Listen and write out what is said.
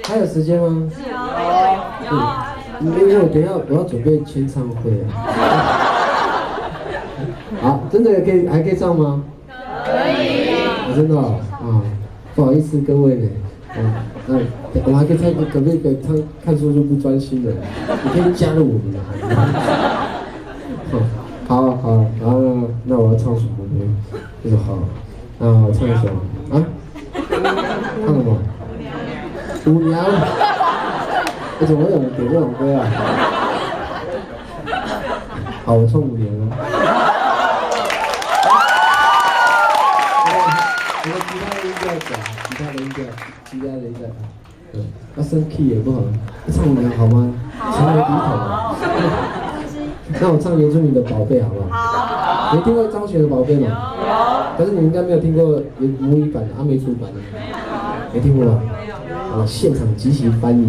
还有时间吗？因为我等一下我要准备签唱会啊。好，真的还可以唱吗？可以。真的啊，不好意思各位呢，我还可以在隔壁看书就不专心了，你可以加入我们的行列。好，然后那我要唱什么呢？就是好，那我唱一首啊，唱什么？舞娘。我怎么会有人点这种歌啊？好，我唱舞娘啊。我的其他的音调讲，其他的音调，要升 key 也不好，唱舞娘好吗？情人低头。那我唱原住民的宝贝好不好？好。没听过张悬的宝贝吗？有。但是你应该没有听过母语版的阿美族版的，没听过吧？现场即席翻译。